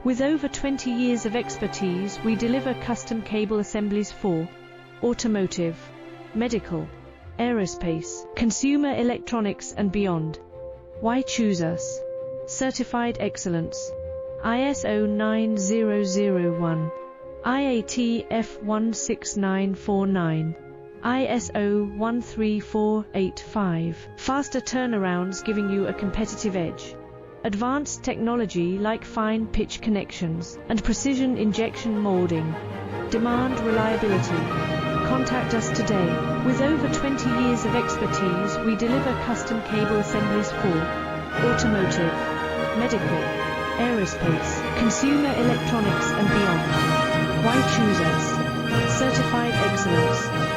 With over 20 years of expertise, we deliver custom cable assemblies for automotive, medical, aerospace, consumer electronics and beyond. Why choose us? Certified excellence. ISO 9001, IATF 16949, ISO 13485. Faster turnarounds giving you a competitive edge. Advanced technology like fine pitch connections and precision injection molding. Demand reliability. Contact us today. With over 20 years of expertise, we deliver custom cable assemblies for automotive, medical, aerospace, consumer electronics and beyond. Why choose us? Certified excellence.